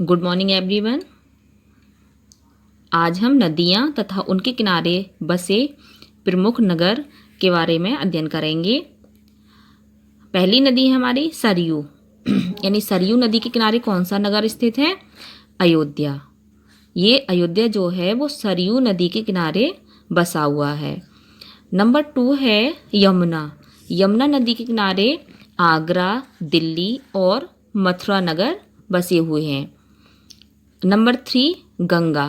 Good morning everyone. आज हम नदियाँ तथा उनके किनारे बसे प्रमुख नगर के बारे में अध्ययन करेंगे। पहली नदी है हमारी सरयू यानी सरयू नदी के किनारे कौन सा नगर स्थित है? अयोध्या। ये अयोध्या जो है वो सरयू नदी के किनारे बसा हुआ है। नंबर 2 है यमुना। यमुना नदी के किनारे आगरा, दिल्ली और मथुरा नगर बसे हुए हैं। नंबर 3 गंगा।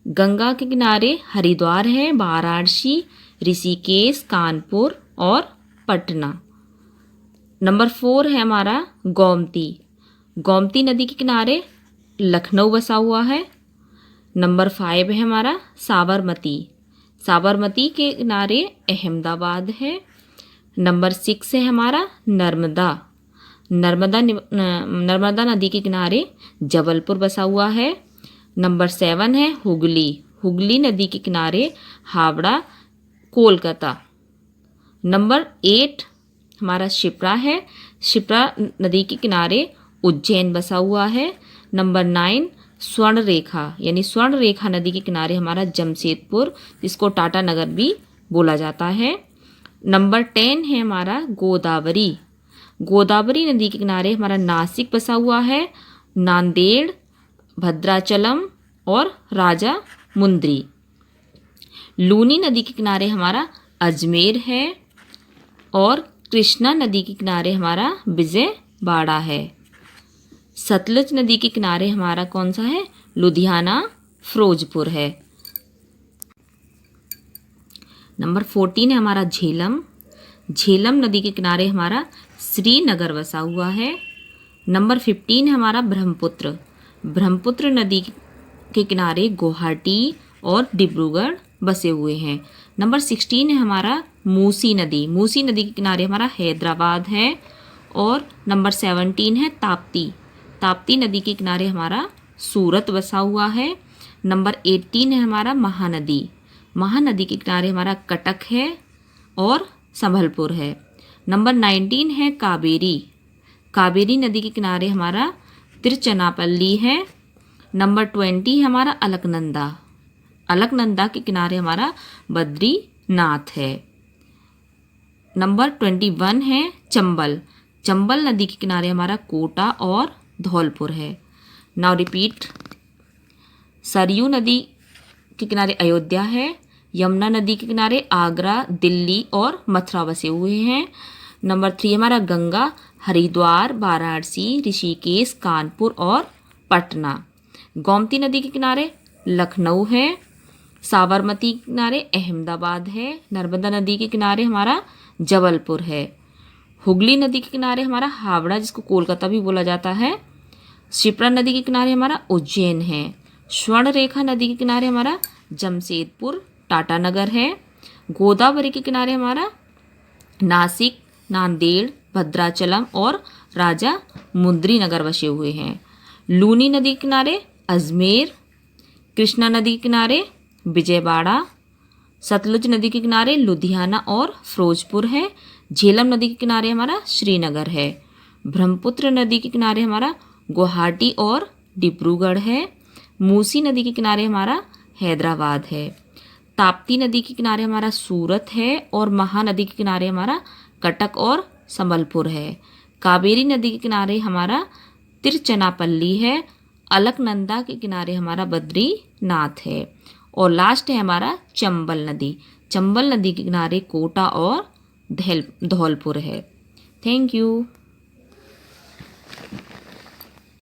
गंगा के किनारे हरिद्वार है, वाराणसी, ऋषिकेश, कानपुर और पटना। नंबर 4 है हमारा गोमती। गोमती नदी के किनारे लखनऊ बसा हुआ है। नंबर 5 है हमारा साबरमती। साबरमती के किनारे अहमदाबाद है। नंबर 6 है हमारा नर्मदा। नर्मदा नदी के किनारे जबलपुर बसा हुआ है। नंबर 7 है हुगली। हुगली नदी के किनारे हावड़ा, कोलकाता। नंबर 8 हमारा शिप्रा है। शिप्रा नदी के किनारे उज्जैन बसा हुआ है। नंबर 9 स्वर्ण रेखा यानी स्वर्ण रेखा नदी के किनारे हमारा जमशेदपुर, जिसको टाटा नगर भी बोला जाता है। नंबर 10 है हमारा गोदावरी। गोदावरी नदी के किनारे हमारा नासिक बसा हुआ है, नांदेड़, भद्राचलम और राजा मुंद्री। लूनी नदी के किनारे हमारा अजमेर है और कृष्णा नदी के किनारे हमारा विजयवाड़ा है। सतलुज नदी के किनारे हमारा कौन सा है? लुधियाना, फिरोजपुर है। नंबर 14 है हमारा झेलम। झेलम नदी के किनारे हमारा श्रीनगर बसा हुआ है। नंबर 15 है हमारा ब्रह्मपुत्र। ब्रह्मपुत्र नदी के किनारे गुवाहाटी और डिब्रूगढ़ बसे हुए हैं। नंबर 16 है हमारा मूसी नदी। मूसी नदी के किनारे हमारा हैदराबाद है। और नंबर 17 है ताप्ती। ताप्ती नदी के किनारे हमारा सूरत बसा हुआ है। नंबर 18 है हमारा महानदी। महानदी के किनारे हमारा कटक है और संबलपुर है। नंबर 19 है कावेरी। कावेरी नदी के किनारे हमारा तिरुचनापल्ली है। नंबर 20 है हमारा अलकनंदा। अलकनंदा के किनारे हमारा बद्रीनाथ है। नंबर 21 है चंबल। चंबल नदी के किनारे हमारा कोटा और धौलपुर है। Now repeat. सरयू नदी के किनारे अयोध्या है। यमुना नदी के किनारे आगरा, दिल्ली और मथुरा बसे हुए हैं। नंबर 3 हमारा गंगा, हरिद्वार, वाराणसी, ऋषिकेश, कानपुर और पटना। गोमती नदी के किनारे लखनऊ है। साबरमती के किनारे अहमदाबाद है। नर्मदा नदी के किनारे हमारा जबलपुर है। हुगली नदी के किनारे हमारा हावड़ा, जिसको कोलकाता भी बोला जाता है। शिप्रा नदी के किनारे हमारा उज्जैन है। स्वर्ण रेखा नदी के किनारे हमारा जमशेदपुर, टाटा नगर है। गोदावरी के किनारे हमारा नासिक, नांदेड़, भद्राचलम और राजा मुंद्री नगर बसे हुए हैं। लूनी नदी के किनारे अजमेर। कृष्णा नदी के किनारे विजयवाड़ा। सतलुज नदी के किनारे लुधियाना और फिरोजपुर है। झेलम नदी के किनारे हमारा श्रीनगर है। ब्रह्मपुत्र नदी के किनारे हमारा गुवाहाटी और डिब्रूगढ़ है। मूसी नदी के किनारे हमारा हैदराबाद है। ताप्ती नदी के किनारे हमारा सूरत है और महानदी के किनारे हमारा कटक और संबलपुर है। कावेरी नदी के किनारे हमारा तिरुचनापल्ली है। अलकनंदा के किनारे हमारा बद्रीनाथ है। और लास्ट है हमारा चंबल नदी। चंबल नदी के किनारे कोटा और धौलपुर है। Thank you.